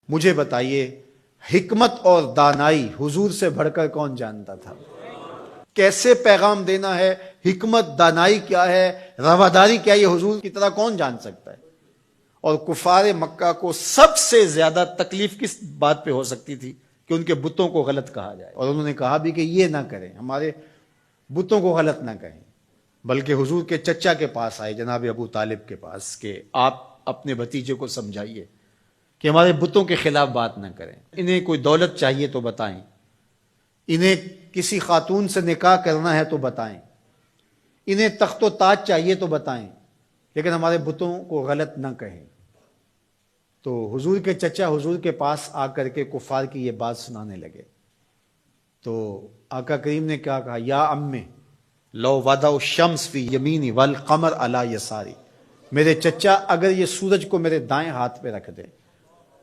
مجھے بتائیے حکمت اور دانائی حضور سے بڑھ کر کون جانتا تھا؟ کیسے پیغام دینا ہے، حکمت دانائی کیا ہے، رواداری کیا ہے، یہ حضور کی طرح کون جان سکتا ہے؟ اور کفار مکہ کو سب سے زیادہ تکلیف کس بات پہ ہو سکتی تھی کہ ان کے بتوں کو غلط کہا جائے، اور انہوں نے کہا بھی کہ یہ نہ کریں، ہمارے بتوں کو غلط نہ کہیں، بلکہ حضور کے چچا کے پاس آئے، جناب ابو طالب کے پاس، کہ آپ اپنے بھتیجے کو سمجھائیے کہ ہمارے بتوں کے خلاف بات نہ کریں، انہیں کوئی دولت چاہیے تو بتائیں، انہیں کسی خاتون سے نکاح کرنا ہے تو بتائیں، انہیں تخت و تاج چاہیے تو بتائیں، لیکن ہمارے بتوں کو غلط نہ کہیں۔ تو حضور کے چچا حضور کے پاس آ کر کے کفار کی یہ بات سنانے لگے، تو آقا کریم نے کیا کہا؟ یا امی لو وضع الشمس فی یمینی والقمر علی یساری، میرے چچا اگر یہ سورج کو میرے دائیں ہاتھ پہ رکھ دیں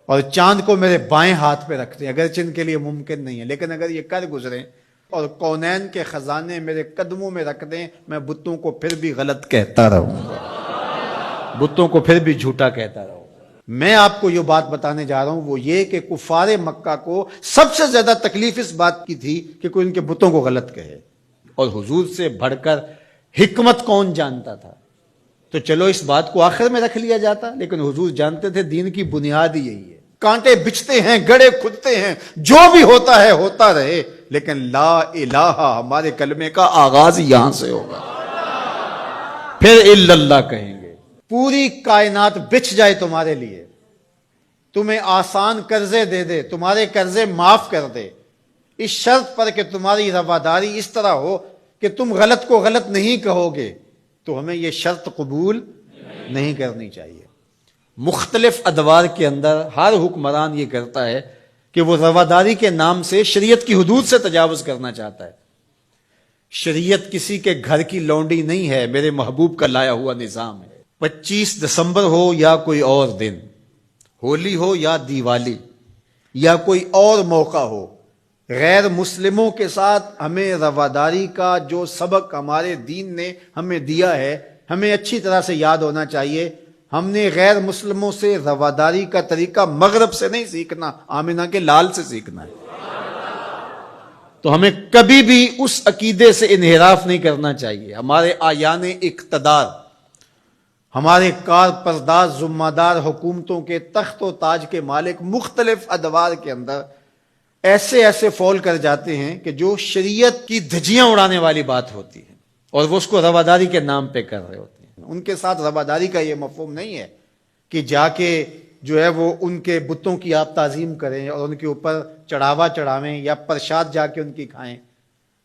اور چاند کو میرے بائیں ہاتھ پہ رکھ دیں، اگرچہ ان کے لیے ممکن نہیں ہے، لیکن اگر یہ کر گزریں اور کونین کے خزانے میرے قدموں میں رکھ دیں، میں بتوں کو پھر بھی غلط کہتا رہوں گا، بتوں کو پھر بھی جھوٹا کہتا رہوں گا۔ میں آپ کو یہ بات بتانے جا رہا ہوں وہ یہ کہ کفار مکہ کو سب سے زیادہ تکلیف اس بات کی تھی کہ کوئی ان کے بتوں کو غلط کہے، اور حضور سے بڑھ کر حکمت کون جانتا تھا؟ تو چلو اس بات کو آخر میں رکھ لیا جاتا، لیکن حضور جانتے تھے دین کی بنیاد ہی یہی ہے، کانٹے بچتے ہیں، گڑے کھدتے ہیں، جو بھی ہوتا ہے ہوتا رہے، لیکن لا الہ ہمارے کلمے کا آغاز یہاں سے ہوگا، پھر الا اللہ کہیں گے۔ پوری کائنات بچھ جائے تمہارے لیے، تمہیں آسان قرضے دے دے، تمہارے قرضے معاف کر دے، اس شرط پر کہ تمہاری رواداری اس طرح ہو کہ تم غلط کو غلط نہیں کہو گے، تو ہمیں یہ شرط قبول نہیں کرنی چاہیے۔ مختلف ادوار کے اندر ہر حکمران یہ کرتا ہے کہ وہ رواداری کے نام سے شریعت کی حدود سے تجاوز کرنا چاہتا ہے۔ شریعت کسی کے گھر کی لونڈی نہیں ہے، میرے محبوب کا لایا ہوا نظام ہے۔ 25 دسمبر ہو یا کوئی اور دن، ہولی ہو یا دیوالی یا کوئی اور موقع ہو، غیر مسلموں کے ساتھ ہمیں رواداری کا جو سبق ہمارے دین نے ہمیں دیا ہے، ہمیں اچھی طرح سے یاد ہونا چاہیے۔ ہم نے غیر مسلموں سے رواداری کا طریقہ مغرب سے نہیں سیکھنا، آمنہ کے لال سے سیکھنا ہے۔ تو ہمیں کبھی بھی اس عقیدے سے انحراف نہیں کرنا چاہیے۔ ہمارے آیان اقتدار، ہمارے کار پرداز ذمہ دار حکومتوں کے تخت و تاج کے مالک مختلف ادوار کے اندر ایسے فول کر جاتے ہیں کہ جو شریعت کی دھجیاں اڑانے والی بات ہوتی ہے، اور وہ اس کو رواداری کے نام پہ کر رہے ہوتے ہیں۔ ان کے ساتھ رواداری کا یہ مفہوم نہیں ہے کہ جا کے جو ہے وہ ان کے بتوں کی آپ تعظیم کریں اور ان کے اوپر چڑھاوا چڑھاویں یا پرشاد جا کے ان کی کھائیں،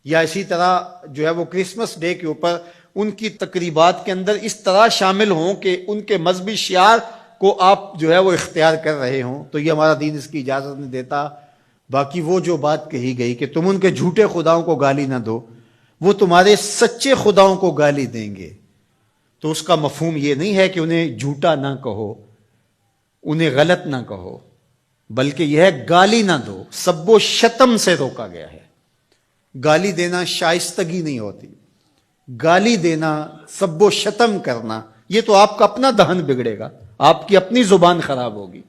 یا اسی طرح جو ہے وہ کرسمس ڈے کے اوپر ان کی تقریبات کے اندر اس طرح شامل ہوں کہ ان کے مذہبی شعار کو آپ جو ہے وہ اختیار کر رہے ہوں، تو یہ ہمارا دین اس کی اجازت نہیں دیتا۔ باقی وہ جو بات کہی گئی کہ تم ان کے جھوٹے خداؤں کو گالی نہ دو، وہ تمہارے سچے خداؤں کو گالی دیں گے، تو اس کا مفہوم یہ نہیں ہے کہ انہیں جھوٹا نہ کہو، انہیں غلط نہ کہو، بلکہ یہ ہے گالی نہ دو۔ سب و شتم سے روکا گیا ہے۔ گالی دینا شائستگی نہیں ہوتی، گالی دینا، سب و شتم کرنا، یہ تو آپ کا اپنا دہن بگڑے گا، آپ کی اپنی زبان خراب ہوگی،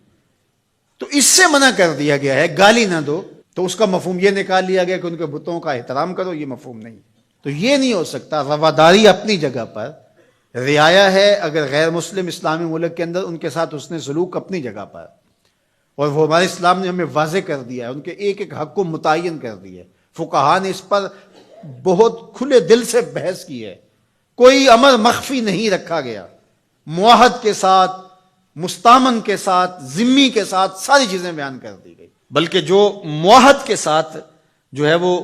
تو اس سے منع کر دیا گیا ہے گالی نہ دو۔ تو اس کا مفہوم یہ نکال لیا گیا کہ ان کے بتوں کا احترام کرو، یہ مفہوم نہیں۔ تو یہ نہیں ہو سکتا۔ رواداری اپنی جگہ پر، رعایا ہے اگر غیر مسلم اسلامی ملک کے اندر، ان کے ساتھ اس نے سلوک اپنی جگہ پر، اور وہ ہمارے اسلام نے ہمیں واضح کر دیا ہے، ان کے ایک ایک حق کو متعین کر دیا ہے۔ فقہاء نے اس پر بہت کھلے دل سے بحث کی ہے، کوئی امر مخفی نہیں رکھا گیا، معاہد کے ساتھ، مستامن کے ساتھ، ذمی کے ساتھ ساری چیزیں بیان کر دی گئی۔ بلکہ جو معاہد کے ساتھ جو ہے وہ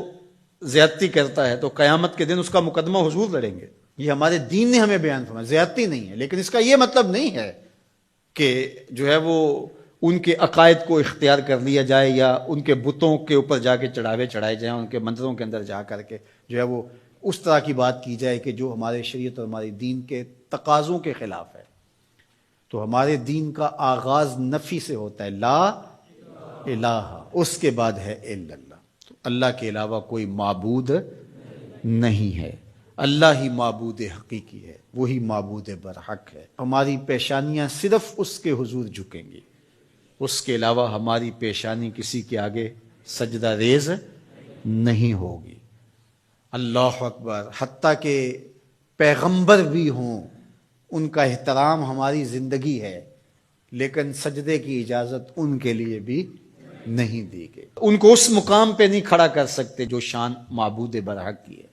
زیادتی کرتا ہے تو قیامت کے دن اس کا مقدمہ حضور لڑیں گے۔ یہ ہمارے دین نے ہمیں بیان فرمایا، زیادتی نہیں ہے، لیکن اس کا یہ مطلب نہیں ہے کہ جو ہے وہ ان کے عقائد کو اختیار کر لیا جائے یا ان کے بتوں کے اوپر جا کے چڑھاوے چڑھائے جائیں، ان کے مندروں کے اندر جا کر کے جو ہے وہ اس طرح کی بات کی جائے کہ جو ہمارے شریعت اور ہمارے دین کے تقاضوں کے خلاف ہے۔ تو ہمارے دین کا آغاز نفی سے ہوتا ہے، لا الہ، اس کے بعد ہے الا اللہ، تو اللہ کے علاوہ کوئی معبود نہیں ہے، اللہ ہی معبود حقیقی ہے، وہی معبود برحق ہے۔ ہماری پیشانیاں صرف اس کے حضور جھکیں گی، اس کے علاوہ ہماری پیشانی کسی کے آگے سجدہ ریز نہیں ہوگی۔ اللہ اکبر۔ حتیٰ کہ پیغمبر بھی ہوں، ان کا احترام ہماری زندگی ہے، لیکن سجدے کی اجازت ان کے لیے بھی نہیں دی گئی۔ ان کو اس مقام پہ نہیں کھڑا کر سکتے جو شان معبود برحق کی ہے۔